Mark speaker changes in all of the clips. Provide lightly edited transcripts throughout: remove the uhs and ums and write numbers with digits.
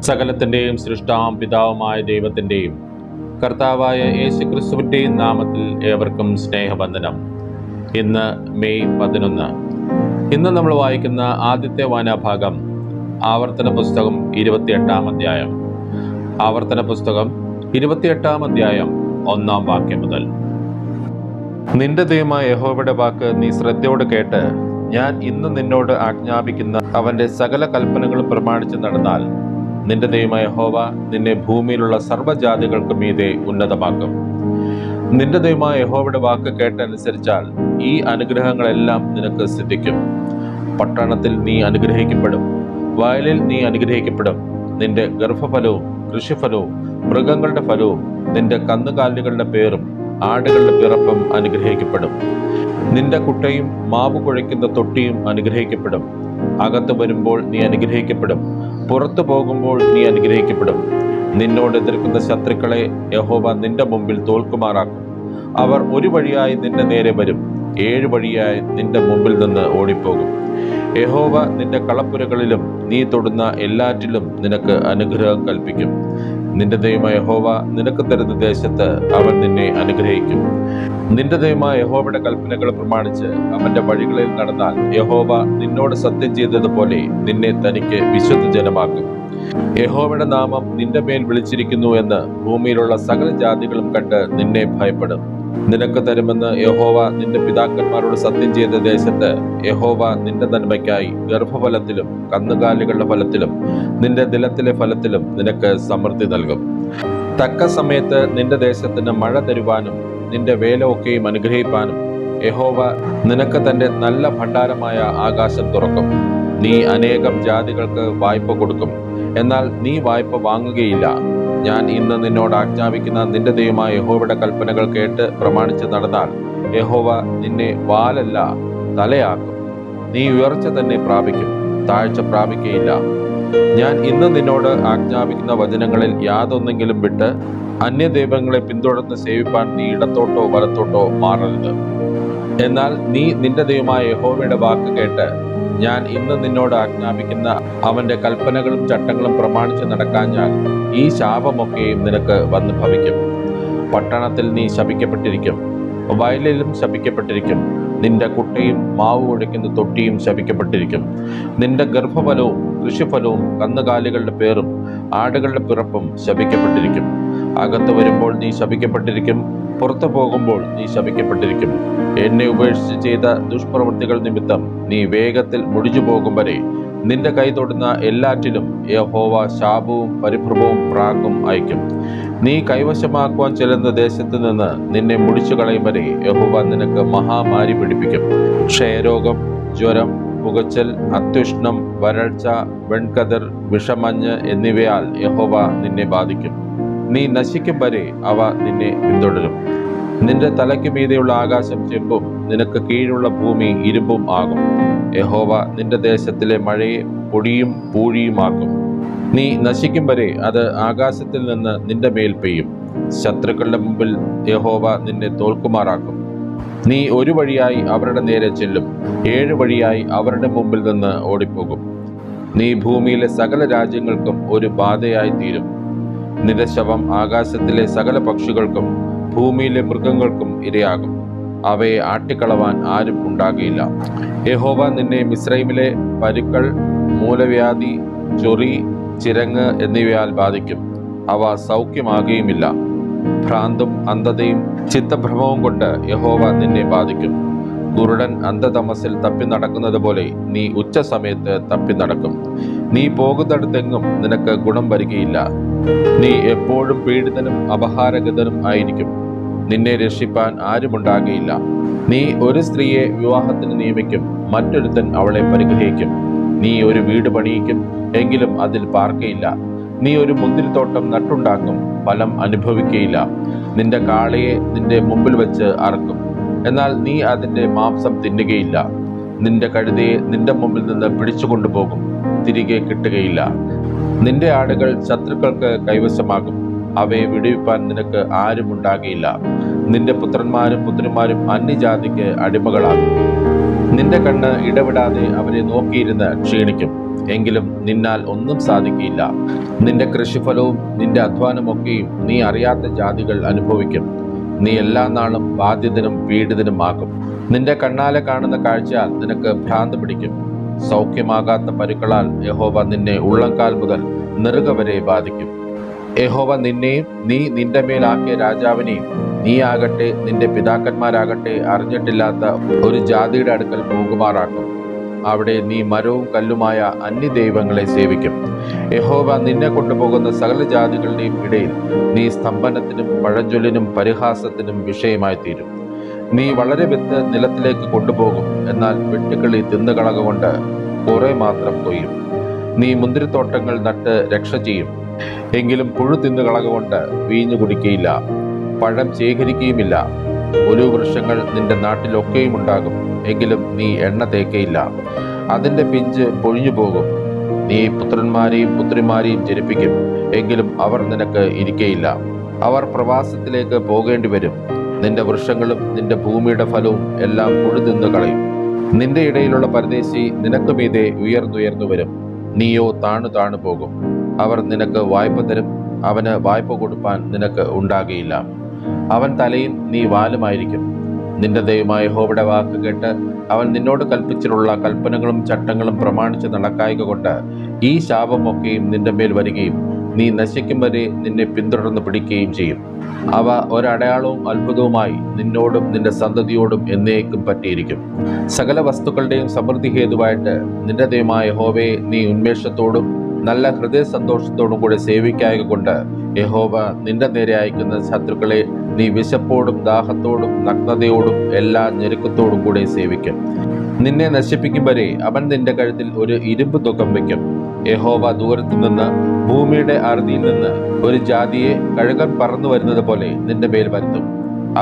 Speaker 1: സകലത്തിൻ്റെയും സൃഷ്ടാവും പിതാവുമായ ദൈവത്തിൻ്റെയും കർത്താവായ യേശുക്രിസ്തുവിൻ്റെയും നാമത്തിൽ ഏവർക്കും സ്നേഹവന്ദനം. ഇന്ന് മെയ് 11. ഇന്ന് നമ്മൾ വായിക്കുന്ന ആദ്യത്തെ വായനാഭാഗം ആവർത്തന പുസ്തകം 28-ാം അധ്യായം. ആവർത്തന പുസ്തകം 28-ാം അധ്യായം 1-ാം വാക്യം മുതൽ. നിന്റെ ദൈവമായ യഹോവയുടെ വാക്ക് നീ ശ്രദ്ധയോടെ കേട്ട് ഞാൻ ഇന്ന് നിന്നോട് ആജ്ഞാപിക്കുന്ന അവന്റെ സകല കൽപ്പനകളും പ്രമാണിച്ച് നടന്നാൽ നിന്റെ ദൈവമായ യഹോവ നിന്നെ ഭൂമിയിലുള്ള സർവ്വജാതികൾക്ക് മീതെ ഉന്നതമാക്കും. നിന്റെ ദൈവമായ യഹോവയുടെ വാക്ക് കേട്ടനുസരിച്ചാൽ ഈ അനുഗ്രഹങ്ങളെല്ലാം നിനക്ക് സിദ്ധിക്കും. പട്ടണത്തിൽ നീ അനുഗ്രഹിക്കപ്പെടും, വയലിൽ നീ അനുഗ്രഹിക്കപ്പെടും. നിന്റെ ഗർഭഫലവും കൃഷിഫലവും മൃഗങ്ങളുടെ ഫലവും നിന്റെ കന്നുകാലികളുടെ പേരും ആടുകളുടെ പിറപ്പും അനുഗ്രഹിക്കപ്പെടും. നിന്റെ കുട്ടയും മാവ് കുഴയ്ക്കുന്ന തൊട്ടിയും അനുഗ്രഹിക്കപ്പെടും. അകത്ത് വരുമ്പോൾ നീ അനുഗ്രഹിക്കപ്പെടും, പുറത്തു പോകുമ്പോൾ നീ അനുഗ്രഹിക്കപ്പെടും. നിന്നോട് എതിർക്കുന്ന ശത്രുക്കളെ യഹോവ നിന്റെ മുമ്പിൽ തോൽക്കുമാറാക്കും. അവർ ഒരു വഴിയായി നിന്റെ നേരെ വരും, 7 വഴിയായി നിന്റെ മുമ്പിൽ നിന്ന് ഓടിപ്പോകും. യഹോവ നിന്റെ കളപ്പുരകളിലും നീ തൊടുന്ന എല്ലാറ്റിലും നിനക്ക് അനുഗ്രഹം കൽപ്പിക്കും. നിന്റെ ദൈവമായ യഹോവ നിനക്ക് തരുന്ന ദേശത്ത് അവൻ നിന്നെ അനുഗ്രഹിക്കും. നിന്റെ ദൈവമായ യഹോവയുടെ കൽപ്പനകൾ പ്രമാണിച്ച് അവന്റെ വഴികളിൽ നടന്നാൽ യഹോവ നിന്നോട് സത്യം ചെയ്തതുപോലെ നിന്നെ തനിക്ക് വിശുദ്ധ ജനമാക്കും. യഹോവയുടെ നാമം നിന്റെ മേൽ വിളിച്ചിരിക്കുന്നു എന്ന് ഭൂമിയിലുള്ള സകല ജാതികളും കണ്ട് നിന്നെ ഭയപ്പെടും. നിനക്ക് തരുമെന്ന് യഹോവ നിന്റെ പിതാക്കന്മാരോട് സത്യം ചെയ്ത ദേശത്ത് യഹോവ നിന്റെ നന്മയ്ക്കായി ഗർഭഫലത്തിലും കന്നുകാലികളുടെ ഫലത്തിലും നിന്റെ നിലത്തിലെ ഫലത്തിലും നിനക്ക് സമൃദ്ധി നൽകും. തക്ക സമയത്ത് നിന്റെ ദേശത്തിന് മഴ തരുവാനും നിന്റെ വേല ഒക്കെയും അനുഗ്രഹിപ്പാനും യഹോവ നിനക്ക് തന്റെ നല്ല ഭണ്ഡാരമായ ആകാശം തുറക്കും. നീ അനേകം ജാതികൾക്ക് വായ്പ കൊടുക്കും, എന്നാൽ നീ വായ്പ വാങ്ങുകയില്ല. ഞാൻ ഇന്ന് നിന്നോട് ആജ്ഞാപിക്കുന്ന നിന്റെ ദൈവമായ യഹോവയുടെ കൽപ്പനകൾ കേട്ട് പ്രമാണിച്ച് നടന്നാൽ യഹോവ നിന്നെ വാലല്ല തലയാക്കും. നീ ഉയർച്ച തന്നെ പ്രാപിക്കും, താഴ്ച പ്രാപിക്കുകയില്ല. ഞാൻ ഇന്ന് നിന്നോട് ആജ്ഞാപിക്കുന്ന വചനങ്ങളിൽ യാതൊന്നെങ്കിലും വിട്ട് അന്യദൈവങ്ങളെ പിന്തുടർന്ന് സേവിപ്പാൻ നീ ഇടത്തോട്ടോ വലത്തോട്ടോ മാറരുത്. എന്നാൽ നീ നിന്റെ ദൈവമായ യഹോവയുടെ വാക്ക് കേട്ട് ഞാൻ ഇന്ന് നിന്നോട് ആജ്ഞാപിക്കുന്ന അവന്റെ കൽപ്പനകളും ചട്ടങ്ങളും പ്രമാണിച്ച് നടക്കാഞ്ഞാൽ ഈ ശാപമൊക്കെയും നിനക്ക് വന്ന് ഭവിക്കും. പട്ടണത്തിൽ നീ ശപിക്കപ്പെട്ടിരിക്കും, വയലിലും ശപിക്കപ്പെട്ടിരിക്കും. നിന്റെ കുട്ടയും മാവ് കുഴയ്ക്കുന്ന തൊട്ടിയും ശപിക്കപ്പെട്ടിരിക്കും. നിന്റെ ഗർഭഫലവും കൃഷിഫലവും കന്നുകാലികളുടെ പേരും ആടുകളുടെ പിറപ്പും ശപിക്കപ്പെട്ടിരിക്കും. അകത്ത് വരുമ്പോൾ നീ ശപിക്കപ്പെട്ടിരിക്കും, പുറത്തു പോകുമ്പോൾ നീ ശപിക്കപ്പെട്ടിരിക്കും. എന്നെ ഉപേക്ഷിച്ച് ചെയ്ത ദുഷ്പ്രവൃത്തികൾ നിമിത്തം നീ വേഗത്തിൽ മുടിഞ്ഞു പോകും വരെ നിന്റെ കൈ തൊടുന്ന എല്ലാറ്റിലും യഹോവ ശാപവും പരിഭ്രമവും പ്രാഗും അയക്കും. നീ കൈവശമാക്കുവാൻ ചെല്ലുന്ന ദേശത്ത് നിന്ന് നിന്നെ മുടിച്ചു കളയും വരെ യഹോവ നിനക്ക് മഹാമാരി പിടിപ്പിക്കും. ക്ഷയരോഗം, ജ്വരം, പുകച്ചൽ, അത്യുഷ്ണം, വരൾച്ച, വെൺകതിർ, വിഷമഞ്ഞ് എന്നിവയാൽ യഹോവ നിന്നെ ബാധിക്കും. നീ നശിക്കും വരെ അവ നിന്നെ പിന്തുടരും. നിന്റെ തലയ്ക്ക് മീതെയുള്ള ആകാശം ചെമ്പും നിനക്ക് കീഴുള്ള ഭൂമി ഇരുമ്പും ആകും. യഹോവ നിന്റെ ദേശത്തിലെ മഴയെ പൊടിയും പൂഴിയുമാക്കും. നീ നശിക്കും വരെ അത് ആകാശത്തിൽ നിന്ന് നിന്റെ മേൽ പെയ്യും. ശത്രുക്കളുടെ മുമ്പിൽ യഹോവ നിന്നെ തോൽക്കുമാറാക്കും. നീ ഒരു വഴിയായി അവരുടെ നേരെ ചെല്ലും, 7 വഴിയായി അവരുടെ മുമ്പിൽ നിന്ന് ഓടിപ്പോകും. നീ ഭൂമിയിലെ സകല രാജ്യങ്ങൾക്കും ഒരു ബാധയായി തീരും. നിന്റെ ശവം ആകാശത്തിലെ സകല പക്ഷികൾക്കും ഭൂമിയിലെ മൃഗങ്ങൾക്കും ഇരയാകും. അവയെ ആട്ടിക്കളവാൻ ആരും ഉണ്ടാകുകയില്ല. യഹോവ നിന്നെ മിസ്രൈമിലെ പരുക്കൾ, മൂലവ്യാധി, ചൊറി, ചിരങ്ങ് എന്നിവയാൽ ബാധിക്കും. അവ സൗഖ്യമാകുകയുമില്ല. ഭ്രാന്തും അന്ധതയും ചിത്തഭ്രമവും കൊണ്ട് യഹോവ നിന്നെ ബാധിക്കും. കുരുടൻ അന്ധതമസിൽ തപ്പി നടക്കുന്നത് പോലെ നീ ഉച്ച സമയത്ത് തപ്പി നടക്കും. നീ പോകുന്നിടത്തെങ്ങും നിനക്ക് ഗുണം വരികയില്ല. നീ എപ്പോഴും പീഡിതനും അപഹാരഗതനും ആയിരിക്കും. നിന്നെ രക്ഷിപ്പാൻ ആരുമുണ്ടാകുകയില്ല. നീ ഒരു സ്ത്രീയെ വിവാഹത്തിന് നിയമിക്കും, മറ്റൊരുത്തൻ അവളെ പരിഗ്രഹിക്കും. നീ ഒരു വീട് പണിയിക്കും, എങ്കിലും അതിൽ പാർക്കയില്ല. നീ ഒരു മുന്തിരിത്തോട്ടം നട്ടുണ്ടാക്കും, ഫലം അനുഭവിക്കുകയില്ല. നിന്റെ കാളയെ നിന്റെ മുമ്പിൽ വെച്ച് അറക്കും, എന്നാൽ നീ അതിന്റെ മാംസം തിന്നുകയില്ല. നിന്റെ കഴുതയെ നിന്റെ മുമ്പിൽ നിന്ന് പിടിച്ചു കൊണ്ടുപോകും, തിരികെ കിട്ടുകയില്ല. നിന്റെ ആടുകൾ ശത്രുക്കൾക്ക് കൈവശമാകും, അവയെ വിടുവിപ്പാൻ നിനക്ക് ആരും ഉണ്ടാകുകയില്ല. നിന്റെ പുത്രന്മാരും പുത്രിമാരും അന്യജാതിക്ക് അടിമകളാകും. നിന്റെ കണ്ണ് ഇടവിടാതെ അവരെ നോക്കിയിരുന്ന് ക്ഷീണിക്കും, എങ്കിലും നിന്നാൽ ഒന്നും സാധിക്കില്ല. നിന്റെ കൃഷിഫലവും നിന്റെ അധ്വാനമൊക്കെയും നീ അറിയാത്ത ജാതികൾ അനുഭവിക്കും. നീ എല്ലാ നാളും ബാധ്യതനും പീഡിതനുമാകും. നിന്റെ കണ്ണാലെ കാണുന്ന കാഴ്ചയാൽ നിനക്ക് ഭ്രാന്ത് പിടിക്കും. സൗഖ്യമാകാത്ത പരുക്കളാൽ യഹോവ നിന്നെ ഉള്ളംകാൽ മുതൽ നെറുക വരെ ബാധിക്കും. യഹോവ നിന്നെയും നീ നിന്റെ മേലാക്കിയ രാജാവിനെയും നീ ആകട്ടെ നിന്റെ പിതാക്കന്മാരാകട്ടെ അറിഞ്ഞിട്ടില്ലാത്ത ഒരു ജാതിയുടെ അടുക്കൽ പോകുമാറാക്കും. അവിടെ നീ മരവും കല്ലുമായ അന്യദൈവങ്ങളെ സേവിക്കും. യഹോവ നിന്നെ കൊണ്ടുപോകുന്ന സകല ജാതികളുടെയും ഇടയിൽ നീ സ്തംഭനത്തിനും പഴഞ്ചൊല്ലിനും പരിഹാസത്തിനും വിഷയമായി തീരും. നീ വളരെ വിത്ത് നിലത്തിലേക്ക് കൊണ്ടുപോകും, എന്നാൽ വെട്ടുക്കിളി തിന്നുകളകൊണ്ട് കുറെ മാത്രം കൊയ്യും. നീ മുന്തിരിത്തോട്ടങ്ങൾ നട്ട് രക്ഷ ചെയ്യും, എങ്കിലും പുഴു തിന്നുകളകൊണ്ട് വീഞ്ഞു കുടിക്കുകയില്ല, പഴം ശേഖരിക്കുകയുമില്ല. ഒരു വൃക്ഷങ്ങൾ നിന്റെ നാട്ടിലൊക്കെയും ഉണ്ടാകും, എങ്കിലും നീ എണ്ണ തേക്കയില്ല. അതിൻ്റെ പിഞ്ച് പൊഴിഞ്ഞു പോകും. നീ പുത്രന്മാരെയും പുത്രിമാരെയും ജനിപ്പിക്കും, എങ്കിലും അവർ നിനക്ക് ഇരിക്കയില്ല. അവർ പ്രവാസത്തിലേക്ക് പോകേണ്ടി വരും. നിന്റെ വൃക്ഷങ്ങളും നിന്റെ ഭൂമിയുടെ ഫലവും എല്ലാം പുഴു തിന്നു കളയും. നിന്റെ ഇടയിലുള്ള പരദേശി നിനക്ക് മീതെ ഉയർന്നുയർന്നു വരും, നീയോ താണു താണു പോകും. അവർ നിനക്ക് വായ്പ തരും, അവന് വായ്പ കൊടുപ്പാൻ നിനക്ക് ഉണ്ടാകുകയില്ല. അവൻ തലയും നീ വാലുമായിരിക്കും. നിന്റെ ദൈവമായ യഹോവയുടെ വാക്ക് കേട്ട് അവൻ നിന്നോട് കൽപ്പിച്ചിട്ടുള്ള കൽപ്പനകളും ചട്ടങ്ങളും പ്രമാണിച്ച് നടക്കായ്ക കൊണ്ട് ഈ ശാപമൊക്കെയും നിന്റെ മേൽ വരികയും നീ നശിക്കും വരെ നിന്നെ പിന്തുടർന്ന് പിടിക്കുകയും ചെയ്യും. അവ ഒരടയാളവും അത്ഭുതവുമായി നിന്നോടും നിന്റെ സന്തതിയോടും എന്നേക്കും പറ്റിയിരിക്കും. സകല വസ്തുക്കളുടെയും സമൃദ്ധി ഹേതുവായിട്ട് നിന്റെ ദൈവമായ യഹോവയെ നീ ഉന്മേഷത്തോടും നല്ല ഹൃദയ സന്തോഷത്തോടും കൂടെ സേവിക്കായക കൊണ്ട് യഹോവ നിന്റെ നേരെ അയക്കുന്ന ശത്രുക്കളെ നീ വിശപ്പോടും ദാഹത്തോടും നഗ്നതയോടും എല്ലാ ഞെരുക്കത്തോടും കൂടെ സേവിക്കും. നിന്നെ നശിപ്പിക്കും വരെ അവൻ നിന്റെ കഴുത്തിൽ ഒരു ഇരുമ്പ് നുകം വയ്ക്കും. യഹോവ ദൂരത്തു നിന്ന് ഭൂമിയുടെ അറുതിയിൽ നിന്ന് ഒരു ജാതിയെ കഴുകൻ പറന്നു വരുന്നത് പോലെ നിന്റെ മേൽ വരുത്തും.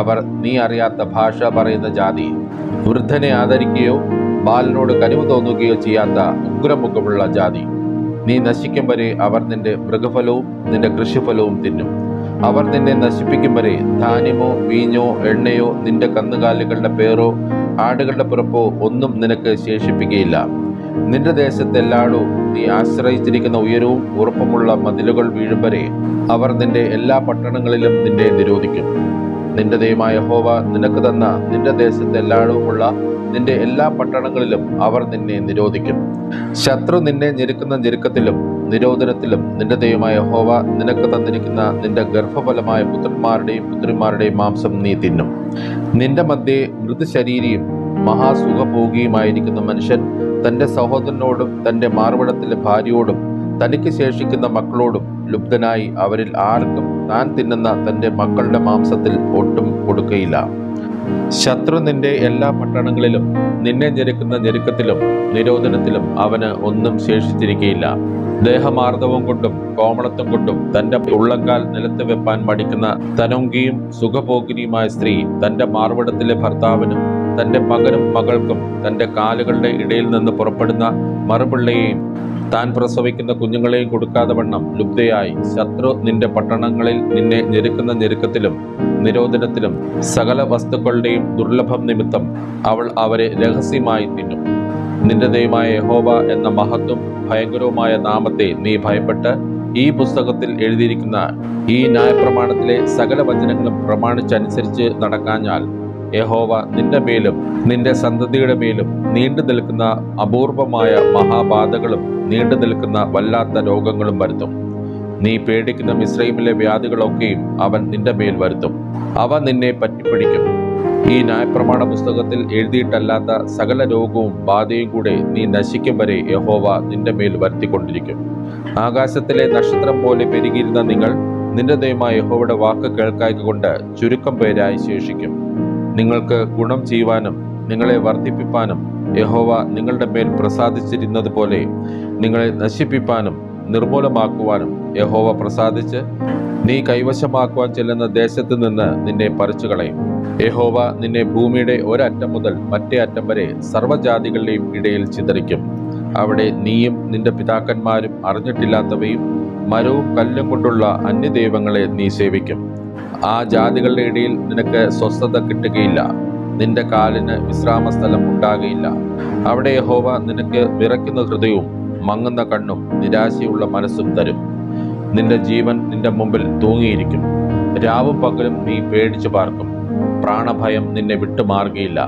Speaker 1: അവർ നീ അറിയാത്ത ഭാഷ പറയുന്ന ജാതി, വൃദ്ധനെ ആദരിക്കുകയോ ബാലനോട് കനിവ് തോന്നുകയോ ചെയ്യാത്ത ഉഗ്രമുഖമുള്ള ജാതി. നീ നശിക്കും വരെ അവർ നിന്റെ മൃഗഫലവും നിന്റെ കൃഷിഫലവും തിന്നും. അവർ നിന്നെ നശിപ്പിക്കും വരെ ധാന്യമോ വീഞ്ഞോ എണ്ണയോ നിന്റെ കന്നുകാലികളുടെ പേരോ ആടുകളുടെ പിറപ്പോ ഒന്നും നിനക്ക് ശേഷിപ്പിക്കുകയില്ല. നിന്റെ ദേശത്തെല്ലാടും നീ ആശ്രയിച്ചിരിക്കുന്ന ഉയരവും ഉറപ്പുമുള്ള മതിലുകൾ വീഴും വരെ അവർ നിന്റെ എല്ലാ പട്ടണങ്ങളിലും നിന്നെ നിരോധിക്കും. നിന്റെ ദൈവമായ യഹോവ നിനക്ക് തന്ന നിന്റെ ദേശത്തെല്ലാടുമുള്ള നിന്റെ എല്ലാ പട്ടണങ്ങളിലും അവർ നിന്നെ നിരോധിക്കും. ശത്രു നിന്നെ ഞെരുക്കുന്ന ഞെരുക്കത്തിലും നിരോധനത്തിലും നിന്റെ ദൈവമായ യഹോവ നിനക്ക് തന്നിരിക്കുന്ന നിന്റെ ഗർഭഫലമായ പുത്രന്മാരുടെയും പുത്രിമാരുടെയും മാംസം നീ തിന്നും. നിന്റെ മധ്യേ മൃദുശരീരിയും മഹാസുഖഭോഗിയുമായിരിക്കുന്ന മനുഷ്യൻ തൻ്റെ സഹോദരനോടും തൻ്റെ മാർവിടത്തിലെ ഭാര്യയോടും തനിക്ക് ശേഷിക്കുന്ന മക്കളോടും ലുബ്ധനായി അവരിൽ ആർക്കും താൻ തിന്നുന്ന തൻ്റെ മക്കളുടെ മാംസത്തിൽ ഒട്ടും കൊടുക്കയില്ല. ശത്രു നിന്റെ എല്ലാ പട്ടണങ്ങളിലും നിന്നെ ഞെരുക്കുന്ന ഞെരുക്കത്തിലും നിരോധനത്തിലും അവന് ഒന്നും ശേഷിച്ചിരിക്കുകയില്ല. ദേഹമാർദ്ദവം കൊണ്ടും കോമളത്വം കൊണ്ടും തൻ്റെ ഉള്ളങ്കാൽ നിലത്ത് വെപ്പാൻ മടിക്കുന്ന തനൊങ്കിയും സുഖഭോഗിനിയുമായ സ്ത്രീ തൻ്റെ മാർവിടത്തിലെ ഭർത്താവിനും തൻ്റെ മകനും മകൾക്കും തൻ്റെ കാലുകളുടെ ഇടയിൽ നിന്ന് പുറപ്പെടുന്ന മറുപിള്ളയെയും താൻ പ്രസവിക്കുന്ന കുഞ്ഞുങ്ങളെയും കൊടുക്കാതെ വണ്ണം ലുബ്ധയായി ശത്രു നിന്റെ പട്ടണങ്ങളിൽ നിന്നെ ഞെരുക്കുന്ന ഞെരുക്കത്തിലും നിരോധനത്തിലും സകല വസ്തുക്കളുടെയും ദുർലഭം നിമിത്തം അവൾ അവരെ രഹസ്യമായി തിന്നും. നിന്റെ ദൈവമായ യഹോവ എന്ന മഹത്വം ഭയങ്കരവുമായ നാമത്തെ നീ ഭയപ്പെട്ട് ഈ പുസ്തകത്തിൽ എഴുതിയിരിക്കുന്ന ഈ ന്യായപ്രമാണത്തിലെ സകല വചനങ്ങളും പ്രമാണിച്ചനുസരിച്ച് നടക്കാഞ്ഞാൽ യഹോവ നിന്റെ മേലും നിന്റെ സന്തതിയുടെ മേലും നീണ്ടു നിൽക്കുന്ന അപൂർവമായ മഹാബാധകളും നീണ്ടു നിൽക്കുന്ന വല്ലാത്ത രോഗങ്ങളും വരുത്തും. നീ പേടിക്കുന്ന മിസ്രൈമിലെ വ്യാധികളൊക്കെയും അവൻ നിന്റെ മേൽ വരുത്തും. അവ നിന്നെ പറ്റിപ്പിടിക്കും. ഈ ന്യായപ്രമാണ പുസ്തകത്തിൽ എഴുതിയിട്ടല്ലാത്ത സകല രോഗവും ബാധയും കൂടെ നീ നശിക്കും വരെ യഹോവ നിന്റെ മേൽ വരുത്തിക്കൊണ്ടിരിക്കും. ആകാശത്തിലെ നക്ഷത്രം പോലെ പെരുകിയിരുന്ന നിങ്ങൾ നിന്റെ ദൈവമായ യഹോവയുടെ വാക്ക് കേൾക്കായ്ക കൊണ്ട് ചുരുക്കം പേരായി ശേഷിക്കും. നിങ്ങൾക്ക് ഗുണം ചെയ്യുവാനും നിങ്ങളെ വർദ്ധിപ്പിപ്പാനും യഹോവ നിങ്ങളുടെ മേൽ പ്രസാദിച്ചിരുന്നത് പോലെ നിങ്ങളെ നശിപ്പിപ്പാനും നിർമൂലമാക്കുവാനും യഹോവ പ്രസാദിച്ച് നീ കൈവശമാക്കുവാൻ ചെല്ലുന്ന ദേശത്ത് നിന്ന് നിന്നെ പറിച്ചു കളയും. യഹോവ നിന്നെ ഭൂമിയുടെ ഒരറ്റം മുതൽ മറ്റേ അറ്റം വരെ സർവ്വജാതികളുടെയും ഇടയിൽ ചിതറിക്കും. അവിടെ നീയും നിന്റെ പിതാക്കന്മാരും അറിഞ്ഞിട്ടില്ലാത്തവയും മരവും കല്ലും കൊണ്ടുള്ള അന്യദൈവങ്ങളെ നീ സേവിക്കും. ആ ജാതികളുടെ ഇടയിൽ നിനക്ക് സ്വസ്ഥത കിട്ടുകയില്ല. നിന്റെ കാലിന് വിശ്രാമസ്ഥലം ഉണ്ടാകുകയില്ല. അവിടെ യഹോവ നിനക്ക് വിറയ്ക്കുന്ന ഹൃദയവും മങ്ങുന്ന കണ്ണും നിരാശയുള്ള മനസ്സും തരും. നിന്റെ ജീവൻ നിന്റെ മുമ്പിൽ തൂങ്ങിയിരിക്കും. രാവും പകലും നീ പേടിച്ചു പാർക്കും. പ്രാണഭയം നിന്നെ വിട്ടുമാറുകയില്ല.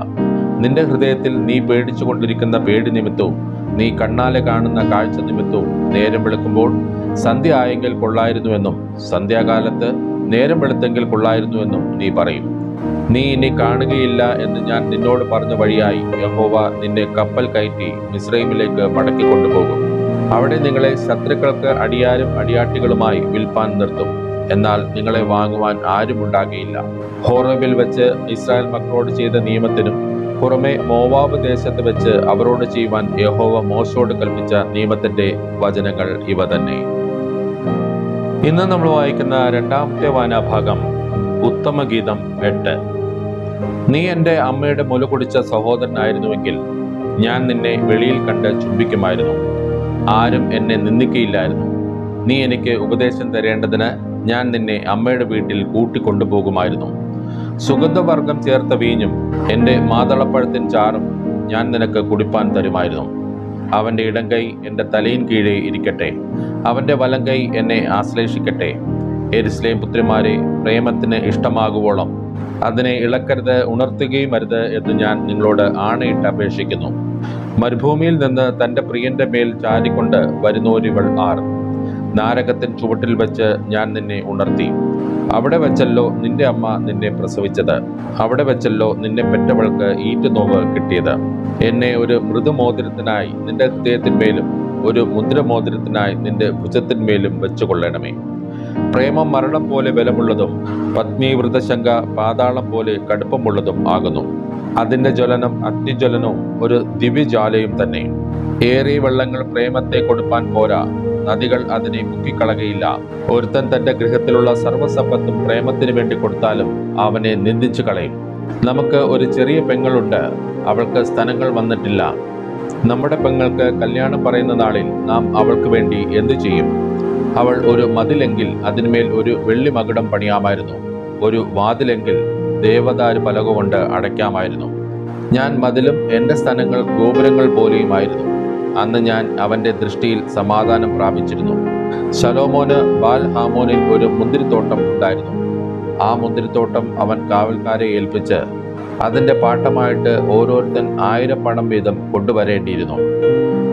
Speaker 1: നിന്റെ ഹൃദയത്തിൽ നീ പേടിച്ചു കൊണ്ടിരിക്കുന്ന പേടി നിമിത്തവും നീ കണ്ണാലെ കാണുന്ന കാഴ്ച നിമിത്തവും നേരം വെളുക്കുമ്പോൾ സന്ധ്യ ആയെങ്കിൽ കൊള്ളായിരുന്നുവെന്നും സന്ധ്യാകാലത്ത് നേരം വെളുത്തെങ്കിൽ കൊള്ളായിരുന്നുവെന്നും നീ പറയും. നീ ഇനി കാണുകയില്ല എന്ന് ഞാൻ നിന്നോട് പറഞ്ഞ വഴിയായി യഹോവ നിന്നെ കപ്പൽ കയറ്റി മിസ്രൈമിലേക്ക് മടക്കിക്കൊണ്ടുപോകും. അവിടെ നിങ്ങളെ ശത്രുക്കൾക്ക് അടിയാരും അടിയാട്ടികളുമായി വിൽപ്പാൻ നിർത്തും. എന്നാൽ നിങ്ങളെ വാങ്ങുവാൻ ആരും ഉണ്ടാകുകയില്ല. ഹോറേബിൽ വെച്ച് ഇസ്രായേൽ മക്കളോട് ചെയ്ത നിയമത്തിനും പുറമെ മോവാബ് ദേശത്ത് വെച്ച് അവരോട് ചെയ്യുവാൻ യഹോവ മോശയോട് കൽപ്പിച്ച നിയമത്തിന്റെ വചനങ്ങൾ ഇവ തന്നെ. ഇന്ന് നമ്മൾ വായിക്കുന്ന രണ്ടാമത്തെ വായനാഭാഗം ഉത്തമഗീതം 8. നീ എൻ്റെ അമ്മയുടെ മുല കുടിച്ച സഹോദരനായിരുന്നുവെങ്കിൽ ഞാൻ നിന്നെ വെളിയിൽ കണ്ട് ചുംബിക്കുമായിരുന്നു. ആരും എന്നെ നിന്ദിക്കയില്ലായിരുന്നു. നീ എനിക്ക് ഉപദേശം തരേണ്ടതിന് ഞാൻ നിന്നെ അമ്മയുടെ വീട്ടിൽ കൂട്ടിക്കൊണ്ടുപോകുമായിരുന്നു. സുഗന്ധവർഗം ചേർത്ത വീഞ്ഞും എൻ്റെ മാതളപ്പഴത്തിൻ ചാറും ഞാൻ നിനക്ക് കുടിപ്പാൻ തരുമായിരുന്നു. അവൻ്റെ ഇടംകൈ എൻ്റെ തലയിൻ കീഴേ ഇരിക്കട്ടെ, അവൻ്റെ വലംകൈ എന്നെ ആശ്ലേഷിക്കട്ടെ. യെരൂശലേം പുത്രിമാരെ, പ്രേമത്തിന് ഇഷ്ടമാകുവോളം അതിനെ ഇളക്കരുത്, ഉണർത്തുകയും അരുത് എന്ന് ഞാൻ നിങ്ങളോട് ആണയിട്ട് അപേക്ഷിക്കുന്നു. മരുഭൂമിയിൽ നിന്ന് തൻ്റെ പ്രിയന്റെ മേൽ ചാരിക്കൊണ്ട് വരുന്നോരിവൾ ആർ? നാരകത്തിൻ ചുവട്ടിൽ വെച്ച് ഞാൻ നിന്നെ ഉണർത്തി. അവിടെ വെച്ചല്ലോ നിന്റെ അമ്മ നിന്നെ പ്രസവിച്ചത്. അവിടെ വെച്ചല്ലോ നിന്നെ പെറ്റവൾക്ക് ഈറ്റുനോവ് കിട്ടിയത്. എന്നെ ഒരു മൃദുമോതിരത്തിനായി നിന്റെ ഹൃദയത്തിന്മേലും ഒരു മുദ്രമോതിരത്തിനായി നിന്റെ ഭുജത്തിന്മേലും വെച്ചുകൊള്ളണമേ. പ്രേമം മരണം പോലെ ബലമുള്ളതും പത്നീവൃതശങ്ക പാതാളം പോലെ കടുപ്പമുള്ളതും ആകുന്നു. അതിൻ്റെ ജ്വലനം അഗ്നിജ്വലനവും ഒരു ദിവ്യജ്വാലയും തന്നെ. ഏറിയ വെള്ളങ്ങൾ പ്രേമത്തെ കൊടുപ്പാൻ പോരാ, നദികൾ അതിനെ മുക്കിക്കളകയില്ല. ഒരുത്തൻ തന്റെ ഗൃഹത്തിലുള്ള സർവ്വസമ്പത്തും പ്രേമത്തിന് വേണ്ടി കൊടുത്താലും അവനെ നിന്ദിച്ചു കളയും. നമുക്ക് ഒരു ചെറിയ പെങ്ങളുണ്ട്, അവൾക്ക് സ്തനങ്ങൾ വന്നിട്ടില്ല. നമ്മുടെ പെങ്ങൾക്ക് കല്യാണം പറയുന്ന നാളിൽ നാം അവൾക്ക് വേണ്ടി എന്തു ചെയ്യും? അവൾ ഒരു മതിലെങ്കിൽ അതിന്മേൽ ഒരു വെള്ളി മകുടം പണിയാമായിരുന്നു. ഒരു വാതിലെങ്കിൽ ദേവദാരു പലക കൊണ്ട് അടയ്ക്കാമായിരുന്നു. ഞാൻ മതിലും എൻ്റെ സ്തനങ്ങൾ ഗോപുരങ്ങൾ പോലെയുമായിരുന്നു. അന്ന് ഞാൻ അവൻ്റെ ദൃഷ്ടിയിൽ സമാധാനം പ്രാപിച്ചിരുന്നു. ശലോമോന് ബാൽ ഹാമോനിൽ ഒരു മുന്തിരിത്തോട്ടം ഉണ്ടായിരുന്നു. ആ മുന്തിരിത്തോട്ടം അവൻ കാവൽക്കാരെ ഏൽപ്പിച്ച് അതിൻ്റെ പാട്ടമായിട്ട് ഓരോരുത്തൻ 1000 പണം വീതം കൊണ്ടുവരേണ്ടിയിരുന്നു.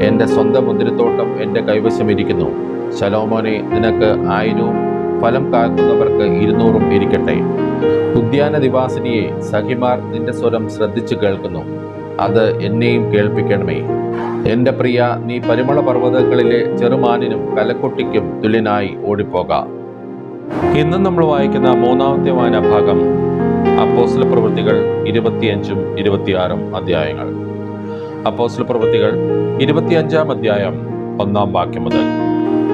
Speaker 1: എൻ്റെ സ്വന്തം മുന്തിരിത്തോട്ടം എൻ്റെ കൈവശം ഇരിക്കുന്നു. ശലോമോനെ, നിനക്ക് 1000-ഉം ഫലം കാക്കുന്നവർക്ക് 200-ഉം ഇരിക്കട്ടെ. ഉദ്യാന നിവാസിനിയെ, സഖിമാർ നിന്റെ സ്വരം ശ്രദ്ധിച്ചു കേൾക്കുന്നു. അത് എന്നെയും കേൾപ്പിക്കണമേ. എൻ്റെ പ്രിയ, നീ പരിമള പർവ്വതങ്ങളിലെ ചെറുമാനിനും കലക്കൊട്ടിക്കും തുല്യനായി ഓടിപ്പോകാം. ഇന്ന് നമ്മൾ വായിക്കുന്ന മൂന്നാമത്തെ വായനാഭാഗം അപ്പോസ്തല പ്രവൃത്തികൾ 25-ഉം 26-ഉം അധ്യായങ്ങൾ. അപ്പോസ്തല പ്രവൃത്തികൾ 25-ാം അധ്യായം 1-ാം വാക്യം മുതൽ.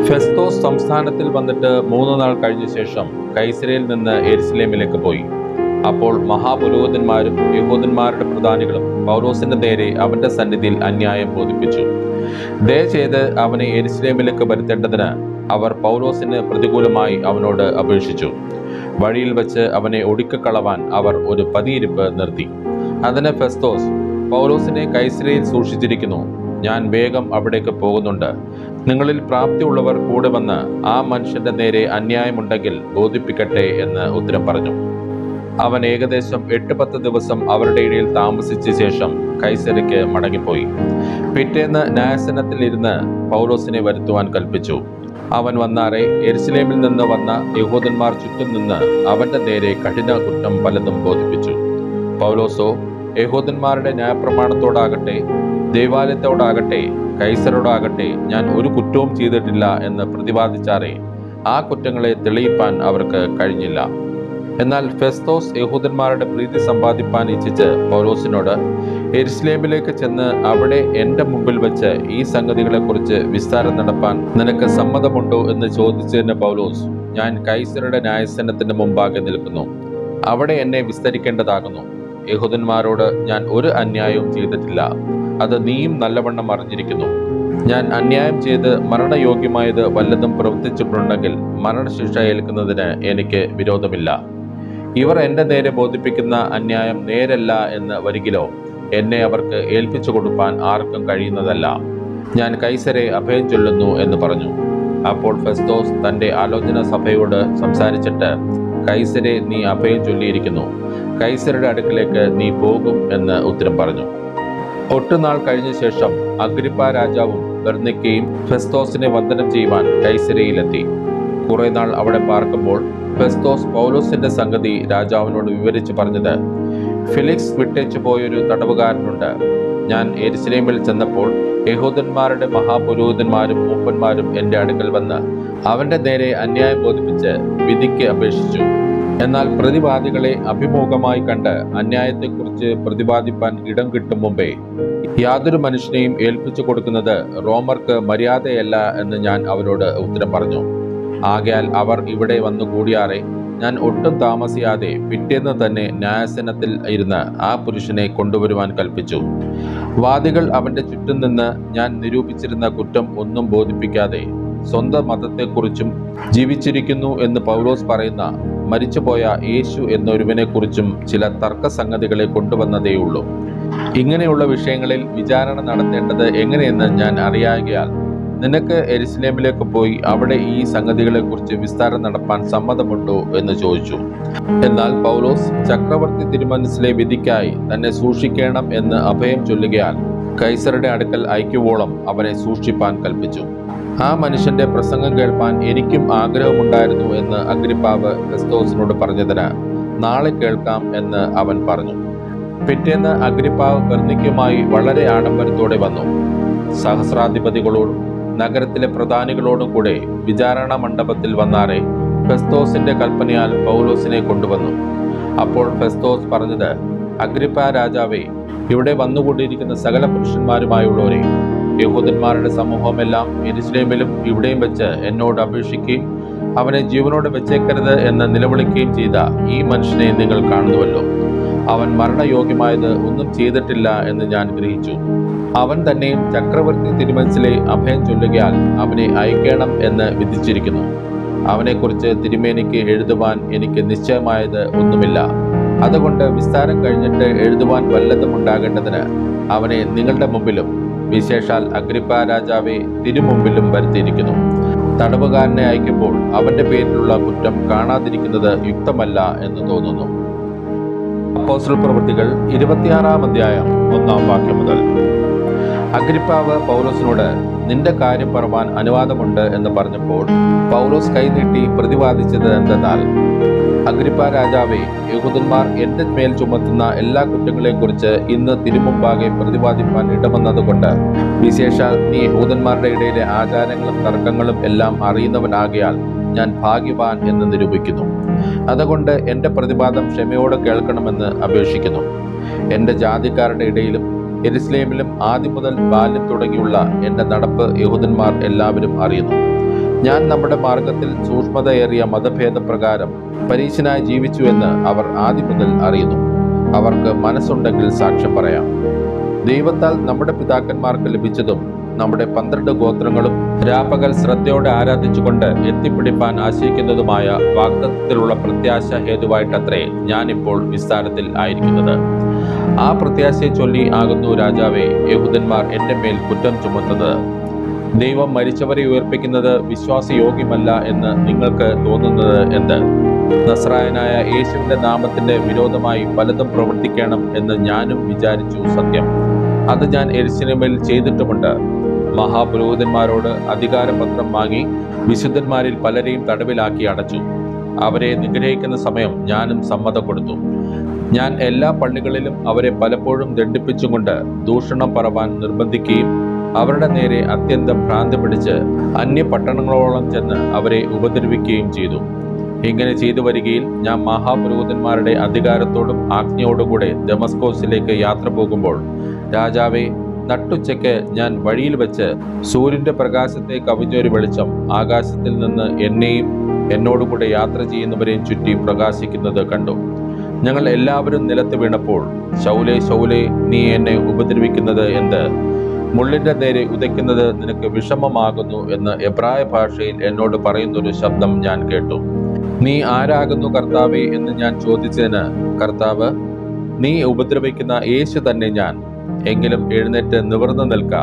Speaker 1: ഫെസ്തോസ് സംസ്ഥാനത്തിൽ വന്നിട്ട് 3 നാൾ കഴിഞ്ഞ ശേഷം കൈസരയിൽ നിന്ന് യെരൂശലേമിലേക്ക് പോയി. അപ്പോൾ മഹാപുരോഹിതന്മാരും യഹൂദന്മാരുടെ പ്രധാനികളും പൗലോസിന്റെ നേരെ അവന്റെ സന്നിധിയിൽ അന്യായം ബോധിപ്പിച്ചു. ദയചെയ്ത് അവനെ യെരൂശലേമിലേക്ക് വരുത്തേണ്ടതിന് അവർ പൗലോസിന് പ്രതികൂലമായി അവനോട് അപേക്ഷിച്ചു. വഴിയിൽ വെച്ച് അവനെ ഒടുക്കിക്കളവാൻ അവർ ഒരു പതിയിരിപ്പ് നിർത്തി. അതിന് ഫെസ്തോസ്, പൗലോസിനെ കൈസരയിൽ സൂക്ഷിച്ചിരിക്കുന്നു. ഞാൻ വേഗം അവിടേക്ക് പോകുന്നുണ്ട്. നിങ്ങളിൽ പ്രാപ്തിയുള്ളവർ കൂടെ വന്ന് ആ മനുഷ്യന്റെ നേരെ അന്യായമുണ്ടെങ്കിൽ ബോധിപ്പിക്കട്ടെ എന്ന് ഉത്തരം പറഞ്ഞു. അവൻ ഏകദേശം 8-10 ദിവസം അവരുടെ ഇടയിൽ താമസിച്ച ശേഷം കൈസരയ്ക്ക് മടങ്ങിപ്പോയി. പിറ്റേന്ന് ന്യായാസനത്തിൽ ഇരുന്ന് പൗലോസിനെ വരുത്തുവാൻ കൽപ്പിച്ചു. അവൻ വന്നാറെ യെരൂശലേമിൽ നിന്ന് വന്ന യഹൂദന്മാർ ചുറ്റും നിന്ന് അവന്റെ നേരെ കഠിന കുറ്റം പലതും ബോധിപ്പിച്ചു. പൗലോസോ യഹൂദന്മാരുടെ ന്യായപ്രമാണത്തോടാകട്ടെ ദൈവാലയത്തോടാകട്ടെ കൈസരോടാകട്ടെ ഞാൻ ഒരു കുറ്റവും ചെയ്തിട്ടില്ല എന്ന് പ്രതിപാദിച്ചാറെ ആ കുറ്റങ്ങളെ തെളിയിപ്പാൻ അവർക്ക് കഴിഞ്ഞില്ല. എന്നാൽ ഫെസ്തോസ് യഹൂദന്മാരുടെ പ്രീതി സമ്പാദിപ്പാൻ ഇച്ഛിച്ച് പൗലോസിനോട്, യെരൂശലേമിലേക്ക് ചെന്ന് അവിടെ എൻ്റെ മുമ്പിൽ വെച്ച് ഈ സംഗതികളെക്കുറിച്ച് വിസ്താരം നടപ്പാൻ നിനക്ക് സമ്മതമുണ്ടോ എന്ന് ചോദിച്ചതിന് പൗലോസ്, ഞാൻ കൈസരുടെ ന്യായാസനത്തിന് മുമ്പാകെ നിൽക്കുന്നു. അവിടെ എന്നെ വിസ്തരിക്കേണ്ടതാകുന്നു. യഹൂദന്മാരോട് ഞാൻ ഒരു അന്യായവും ചെയ്തിട്ടില്ല. അത് നീയും നല്ലവണ്ണം അറിഞ്ഞിരിക്കുന്നു. ഞാൻ അന്യായം ചെയ്ത് മരണയോഗ്യമായത് വല്ലതും പ്രവർത്തിച്ചിട്ടുണ്ടെങ്കിൽ മരണശിക്ഷ ഏൽക്കുന്നതിന് എനിക്ക് വിരോധമില്ല. ഇവർ എൻ്റെ നേരെ ബോധിപ്പിക്കുന്ന അന്യായം നേരല്ല എന്ന് വരികിലോ എന്നെ അവർക്ക് ഏൽപ്പിച്ചു കൊടുപ്പാൻ ആർക്കും കഴിയുന്നതല്ല. ഞാൻ കൈസരെ അഭയം ചൊല്ലുന്നു എന്ന് പറഞ്ഞു. അപ്പോൾ ഫെസ്തോസ് തൻ്റെ ആലോചന സഭയോട് സംസാരിച്ചിട്ട്, കൈസരെ നീ അഭയം ചൊല്ലിയിരിക്കുന്നു, കൈസരുടെ അടുക്കിലേക്ക് നീ പോകും എന്ന് ഉത്തരം പറഞ്ഞു. ഒട്ടുനാൾ കഴിഞ്ഞ ശേഷം അഗ്രിപ്പാ രാജാവും ബെർനിക്കയും ഫെസ്തോസിനെ വന്ദനം ചെയ്യുവാൻ കൈസരയിലെത്തി. കുറെ നാൾ അവിടെ പാർക്കുമ്പോൾ ഫെസ്തോസ് പൗലോസിന്റെ സംഗതി രാജാവിനോട് വിവരിച്ചു പറഞ്ഞത്, ഫെലിക്സ് വിട്ടേച്ചു പോയൊരു തടവുകാരനുണ്ട്. ഞാൻ യെരുശലേമിൽ ചെന്നപ്പോൾ യഹൂദന്മാരുടെ മഹാപുരോഹിതന്മാരും മൂപ്പന്മാരും എൻ്റെ അടുക്കൽ വന്ന് അവന്റെ നേരെ അന്യായം ബോധിപ്പിച്ച് വിധിക്ക് അപേക്ഷിച്ചു. എന്നാൽ പ്രതിവാദികളെ അഭിമുഖമായി കണ്ട് അന്യായത്തെക്കുറിച്ച് പ്രതിപാദിപ്പാൻ ഇടം കിട്ടും മുമ്പേ യാതൊരു മനുഷ്യനെയും ഏൽപ്പിച്ചു കൊടുക്കുന്നത് റോമർക്ക് മര്യാദയല്ല എന്ന് ഞാൻ അവരോട് ഉത്തരം പറഞ്ഞു. ആകയാൽ അവർ ഇവിടെ വന്നു കൂടിയാറെ ഞാൻ ഒട്ടും താമസിയാതെ പിറ്റേന്ന് തന്നെ ന്യായാസനത്തിൽ ഇരുന്ന് ആ പുരുഷനെ കൊണ്ടുവരുവാൻ കൽപ്പിച്ചു. വാദികൾ അവന്റെ ചുറ്റും നിന്ന് ഞാൻ നിരൂപിച്ചിരുന്ന കുറ്റം ഒന്നും ബോധിപ്പിക്കാതെ സ്വന്തം മതത്തെക്കുറിച്ചും ജീവിച്ചിരിക്കുന്നു എന്ന് പൗലോസ് പറയുന്ന മരിച്ചുപോയ യേശു എന്നൊരുവനെ കുറിച്ചും ചില തർക്കസംഗതികളെ കൊണ്ടുവന്നതേയുള്ളൂ. ഇങ്ങനെയുള്ള വിഷയങ്ങളിൽ വിചാരണ നടത്തേണ്ടത് എങ്ങനെയെന്ന് ഞാൻ അറിയാകയാൽ നിനക്ക് യെരുശലേമിലേക്ക് പോയി അവിടെ ഈ സംഗതികളെക്കുറിച്ച് വിസ്താരം നടപ്പാൻ സമ്മതമുണ്ടോ എന്ന് ചോദിച്ചു. എന്നാൽ പൗലോസ് ചക്രവർത്തി തിരുമനസ്സിലെ വിധിക്കായി തന്നെ സൂക്ഷിക്കണം എന്ന് അഭയം ചൊല്ലുകയാൽ കൈസറുടെ അടുക്കൽ അയക്കുവോളം അവനെ സൂക്ഷിപ്പാൻ കൽപ്പിച്ചു. ആ മനുഷ്യന്റെ പ്രസംഗം കേൾപ്പാൻ എനിക്കും ആഗ്രഹമുണ്ടായിരുന്നു എന്ന് അഗ്രിപ്പാവ് ഫെസ്തോസിനോട് പറഞ്ഞതിന് നാളെ കേൾക്കാം എന്ന് അവൻ പറഞ്ഞു. പിറ്റേന്ന് അഗ്രിപ്പാവ് ബെർനിക്കയുമായി വളരെ ആഡംബരത്തോടെ വന്നു. സഹസ്രാധിപതികളോടും നഗരത്തിലെ പ്രധാനികളോടും കൂടെ വിചാരണ മണ്ഡപത്തിൽ വന്നാറെ ഫെസ്തോസിന്റെ കൽപ്പനയാൽ പൗലോസിനെ കൊണ്ടുവന്നു. അപ്പോൾ ഫെസ്തോസ് പറഞ്ഞത്, അഗ്രിപ്പാ രാജാവേ, ഇവിടെ വന്നുകൊണ്ടിരിക്കുന്ന സകല പുരുഷന്മാരുമായുള്ളവരെ, യഹൂദന്മാരുടെ സമൂഹമെല്ലാം യെരുശലേമിലും ഇവിടെയും വെച്ച് എന്നോട് അപേക്ഷിക്കുകയും അവനെ ജീവനോടെ വെച്ചേക്കരുത് എന്ന് നിലവിളിക്കുകയും ചെയ്ത ഈ മനുഷ്യനെ നിങ്ങൾ കാണുന്നുവല്ലോ. അവൻ മരണയോഗ്യമായത് ഒന്നും ചെയ്തിട്ടില്ല എന്ന് ഞാൻ ഗ്രഹിച്ചു. അവൻ തന്നെയും ചക്രവർത്തി തിരുമനസ്സിലെ അഭയം ചൊല്ലുകയാൽ അവനെ അയക്കണം എന്ന് വിധിച്ചിരിക്കുന്നു. അവനെക്കുറിച്ച് തിരുമേനിക്ക് എഴുതുവാൻ എനിക്ക് നിശ്ചയമായത് ഒന്നുമില്ല. അതുകൊണ്ട് വിസ്താരം കഴിഞ്ഞിട്ട് എഴുതുവാൻ വല്ലതും ഉണ്ടാകേണ്ടതിന് അവനെ നിങ്ങളുടെ മുമ്പിലും വിശേഷാൽ അഗ്രിപ്പാ രാജാവെ തിരുമുമ്പിലും വരുത്തിയിരിക്കുന്നു. തടവുകാരനെ അയക്കുമ്പോൾ അവന്റെ പേരിലുള്ള കുറ്റം കാണാതിരിക്കുന്നത് യുക്തമല്ല എന്ന് തോന്നുന്നു. അപ്പോസ്തല പ്രവൃത്തികൾ 26-ാം അധ്യായം 1-ാം വാക്യം മുതൽ. അഗ്രിപ്പാവ് പൗലോസിനോട് നിന്റെ കാര്യം പറവാൻ അനുവാദമുണ്ട് എന്ന് പറഞ്ഞപ്പോൾ പൗലോസ് കൈനീട്ടി പ്രതിവാദിച്ചത് എന്തെന്നാൽ, അഗ്രിപ്പാ രാജാവേ, യഹൂദന്മാർ എന്റെ മേൽ ചുമത്തുന്ന എല്ലാ കുറ്റങ്ങളെക്കുറിച്ച് ഇന്ന് തിരുമുമ്പാകെ പ്രതിവാദിപ്പാൻ ഇടവന്നതുകൊണ്ട് വിശേഷാൽ നീ യഹൂദന്മാരുടെ ഇടയിലെ ആചാരങ്ങളും തർക്കങ്ങളും എല്ലാം അറിയുന്നവനാകയാൽ ഞാൻ ഭാഗ്യവാൻ എന്ന് നിരൂപിക്കുന്നു. അതുകൊണ്ട് എൻ്റെ പ്രതിവാദം ക്ഷമയോടെ കേൾക്കണമെന്ന് അപേക്ഷിക്കുന്നു. എൻ്റെ ജാതിക്കാരുടെ ഇടയിലും യെരുശലേമിലും ആദ്യം മുതൽ ബാല്യം തുടങ്ങിയുള്ള എൻ്റെ നടപ്പ് യഹൂദന്മാർ എല്ലാവരും അറിയുന്നു. ഞാൻ നമ്മുടെ മാർഗത്തിൽ സൂക്ഷ്മതയേറിയ മതഭേദപ്രകാരം പരീശനായി ജീവിച്ചു എന്ന് അവർ ആദ്യം മുതൽ അറിയുന്നു. അവർക്ക് മനസ്സുണ്ടെങ്കിൽ സാക്ഷ്യം പറയാം. ദൈവത്താൽ നമ്മുടെ പിതാക്കന്മാർക്ക് ലഭിച്ചതും നമ്മുടെ 12 ഗോത്രങ്ങളും രാപ്പകൽ ശ്രദ്ധയോടെ ആരാധിച്ചുകൊണ്ട് എത്തിപ്പിടിപ്പാൻ ആശയിക്കുന്നതുമായ വാഗ്ദത്തത്തിലുള്ള പ്രത്യാശ ഹേതുവായിട്ടത്രേ ഞാനിപ്പോൾ വിസ്താരത്തിൽ ആയിരിക്കുന്നത്. ആ പ്രത്യാശയെ ചൊല്ലി ആകുന്നു രാജാവേ യഹൂദന്മാർ എൻ്റെ മേൽ കുറ്റം ചുമത്തുന്നത്. ദൈവം മരിച്ചവരെ ഉയർപ്പിക്കുന്നത് വിശ്വാസയോഗ്യമല്ല എന്ന് നിങ്ങൾക്ക് തോന്നുന്നത് എന്ത്? നസ്രായനായ യേശുവിന്റെ നാമത്തിന്റെ വിരോധമായി പലതും പ്രവർത്തിക്കണം എന്ന് ഞാനും വിചാരിച്ചു സത്യം. അത് ഞാൻ യെരുശലേമിൽ ചെയ്തിട്ടുമുണ്ട്. മഹാപുരോഹിതന്മാരോട് അധികാരപത്രം വാങ്ങി വിശുദ്ധന്മാരിൽ പലരെയും തടവിലാക്കി അടച്ചു. അവരെ നിഗ്രഹിക്കുന്ന സമയം ഞാനും സമ്മതം കൊടുത്തു. ഞാൻ എല്ലാ പള്ളികളിലും അവരെ പലപ്പോഴും ദണ്ഡിപ്പിച്ചുകൊണ്ട് ദൂഷണം പറവാൻ നിർബന്ധിക്കുകയും അവരുടെ നേരെ അത്യന്തം ഭ്രാന്ത് പിടിച്ച് അന്യ പട്ടണങ്ങളോളം ചെന്ന് അവരെ ഉപദ്രവിക്കുകയും ചെയ്തു. ഇങ്ങനെ ചെയ്തു വരികയിൽ ഞാൻ മഹാപുരോഹിതന്മാരുടെ അധികാരത്തോടും ആജ്ഞയോടുകൂടെ ദമസ്കോസിലേക്ക് യാത്ര പോകുമ്പോൾ രാജാവേ, നട്ടുച്ചയ്ക്ക് ഞാൻ വഴിയിൽ വെച്ച് സൂര്യന്റെ പ്രകാശത്തെ കവിഞ്ഞൊരു വെളിച്ചം ആകാശത്തിൽ നിന്ന് എന്നെയും എന്നോടുകൂടെ യാത്ര ചെയ്യുന്നവരെയും ചുറ്റി പ്രകാശിക്കുന്നത് കണ്ടു. ഞങ്ങൾ എല്ലാവരും നിലത്ത് വീണപ്പോൾ, ശൗലേ ശൗലേ, നീ എന്നെ ഉപദ്രവിക്കുന്നത് എന്ത്? മുള്ളിന്റെ നേരെ ഉദയ്ക്കുന്നത് നിനക്ക് വിഷമമാകുന്നു എന്ന് എബ്രായ ഭാഷയിൽ എന്നോട് പറയുന്നൊരു ശബ്ദം ഞാൻ കേട്ടു. നീ ആരാകുന്നു കർത്താവേ എന്ന് ഞാൻ ചോദിച്ചതിന് കർത്താവ്, നീ ഉപദ്രവിക്കുന്ന യേശു തന്നെ ഞാൻ. എങ്കിലും എഴുന്നേറ്റ് നിവർന്നു നിൽക്ക.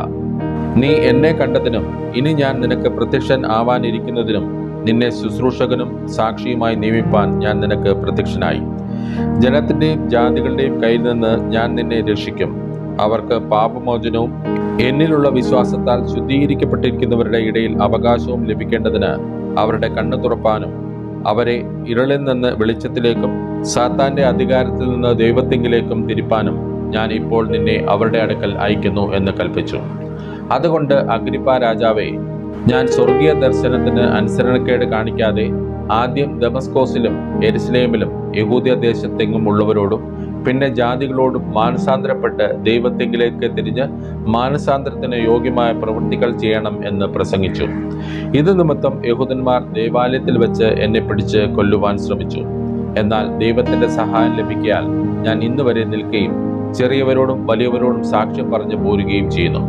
Speaker 1: നീ എന്നെ കണ്ടതിനും ഇനി ഞാൻ നിനക്ക് പ്രത്യക്ഷൻ ആവാനിരിക്കുന്നതിനും നിന്നെ ശുശ്രൂഷകനും സാക്ഷിയുമായി നിയമിപ്പാൻ ഞാൻ നിനക്ക് പ്രത്യക്ഷനായി. ജനത്തിന്റെയും ജാതികളുടെയും കയ്യിൽ നിന്ന് ഞാൻ നിന്നെ രക്ഷിക്കും. അവർക്ക് പാപമോചനവും എന്നിലുള്ള വിശ്വാസത്താൽ ശുദ്ധീകരിക്കപ്പെട്ടിരിക്കുന്നവരുടെ ഇടയിൽ അവകാശവും ലഭിക്കേണ്ടതിന് അവരുടെ കണ്ണു തുറപ്പാനും അവരെ ഇരുളിൽ നിന്ന് വെളിച്ചത്തിലേക്കും സാത്താന്റെ അധികാരത്തിൽ നിന്ന് ദൈവത്തിങ്കിലേക്കും തിരിപ്പാനും ഞാൻ ഇപ്പോൾ നിന്നെ അവരുടെ അടുക്കൽ അയക്കുന്നു എന്ന് കൽപ്പിച്ചു. അതുകൊണ്ട് അഗ്രിപ്പാ രാജാവേ, ഞാൻ സ്വർഗീയ ദർശനത്തിന് അനുസരണക്കേട് കാണിക്കാതെ ആദ്യം ദമസ്കോസിലും യെരുശലേമിലും യഹൂദ്യ ദേശത്തെങ്ങും ഉള്ളവരോടും പിന്നെ ജാതികളോടും മാനസാന്തരപ്പെട്ട് ദൈവത്തിങ്കിലേക്ക് തിരിഞ്ഞ് മാനസാന്തരത്തിന് യോഗ്യമായ പ്രവൃത്തികൾ ചെയ്യണം എന്ന് പ്രസംഗിച്ചു. ഇത് നിമിത്തം യഹൂദന്മാർ ദേവാലയത്തിൽ വെച്ച് എന്നെ പിടിച്ച് കൊല്ലുവാൻ ശ്രമിച്ചു. എന്നാൽ ദൈവത്തിന്റെ സഹായം ലഭിക്കാൽ ഞാൻ ഇന്നുവരെ നിൽക്കുകയും ചെറിയവരോടും വലിയവരോടും സാക്ഷ്യം പറഞ്ഞു പോരുകയും ചെയ്യുന്നു.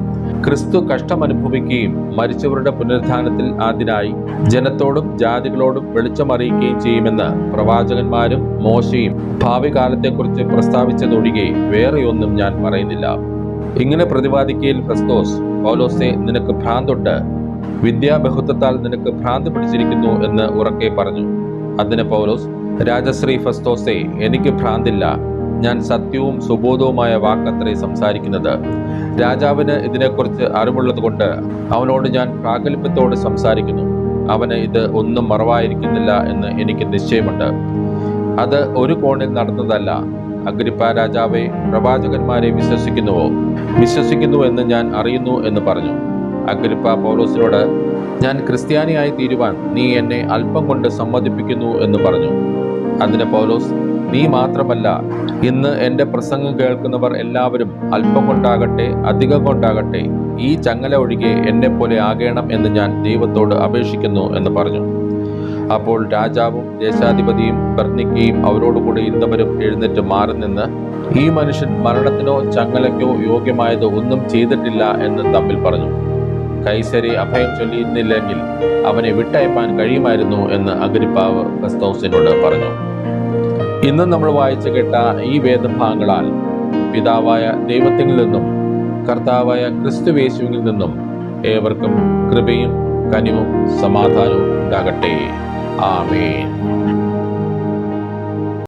Speaker 1: ക്രിസ്തു കഷ്ടമനുഭവിക്കുകയും മരിച്ചവരുടെ പുനരുത്ഥാനത്തിൽ അതിനായി ജനത്തോടും ജാതികളോടും വെളിച്ചമറിയിക്കുകയും ചെയ്യുമെന്ന് പ്രവാചകന്മാരും മോശയും ഭാവി കാലത്തെക്കുറിച്ച് പ്രസ്താവിച്ചതൊഴികെ വേറെയൊന്നും ഞാൻ പറയുന്നില്ല. ഇങ്ങനെ പ്രതിപാദിക്കയിൽ ഫെസ്തോസ്, പൗലോസേ, നിനക്ക് ഭ്രാന്തുണ്ട്, വിദ്യാബഹുത്വത്താൽ നിനക്ക് ഭ്രാന്ത് പിടിച്ചിരിക്കുന്നു എന്ന് ഉറക്കെ പറഞ്ഞു. അതിന് പൗലോസ്, രാജശ്രീ ഫെസ്തോസേ, എനിക്ക് ഭ്രാന്തില്ല. ഞാൻ സത്യവും സുബോധവുമായ വാക്കത്രേ സംസാരിക്കുന്നത്. രാജാവിന് ഇതിനെക്കുറിച്ച് അറിവുള്ളത് കൊണ്ട് അവനോട് ഞാൻ പ്രാഗൽഭ്യത്തോട് സംസാരിക്കുന്നു. അവന് ഇത് ഒന്നും മറവായിരിക്കുന്നില്ല എന്ന് എനിക്ക് നിശ്ചയമുണ്ട്. അത് ഒരു കോണിൽ നടന്നതല്ല. അഗ്രിപ്പാ രാജാവേ, പ്രവാചകന്മാരെ വിശ്വസിക്കുന്നു എന്ന് ഞാൻ അറിയുന്നു എന്ന് പറഞ്ഞു. അഗ്രിപ്പാ പൗലോസിനോട്, ഞാൻ ക്രിസ്ത്യാനിയായി തീരുവാൻ നീ എന്നെ അല്പം കൊണ്ട് സമ്മതിപ്പിക്കുന്നു എന്ന് പറഞ്ഞു. അതിന് പൗലോസ്, നീ മാത്രമല്ല, ഇന്ന് എൻ്റെ പ്രസംഗം കേൾക്കുന്നവർ എല്ലാവരും അല്പം കൊണ്ടാകട്ടെ അധികം കൊണ്ടാകട്ടെ ഈ ചങ്ങല ഒഴികെ എന്നെ പോലെ ആകേണം എന്ന് ഞാൻ ദൈവത്തോട് അപേക്ഷിക്കുന്നു എന്ന് പറഞ്ഞു. അപ്പോൾ രാജാവും ദേശാധിപതിയും ബർന്നിക്കയും അവരോടുകൂടി ഇരുന്നവരും എഴുന്നേറ്റ് മാറി നിന്ന്, ഈ മനുഷ്യൻ മരണത്തിനോ ചങ്ങലയ്ക്കോ യോഗ്യമായത് ഒന്നും ചെയ്തിട്ടില്ല എന്ന് തമ്മിൽ പറഞ്ഞു. കൈസരെ അഭയം ചൊല്ലിയിരുന്നില്ലെങ്കിൽ അവനെ വിട്ടയപ്പാൻ കഴിയുമായിരുന്നു എന്ന് അഗ്രിപ്പാവ് ഫെസ്തോസിനോട് പറഞ്ഞു. ഇന്ന് നമ്മൾ വായിച്ചു കേട്ട ഈ വേദഭാഗങ്ങളാൽ പിതാവായ ദൈവത്തിൽ നിന്നും കർത്താവായ ക്രിസ്തുയേശുവിൽ നിന്നും ഏവർക്കും കൃപയും കനിവും സമാധാനവും ഉണ്ടാകട്ടെ. ആമേൻ.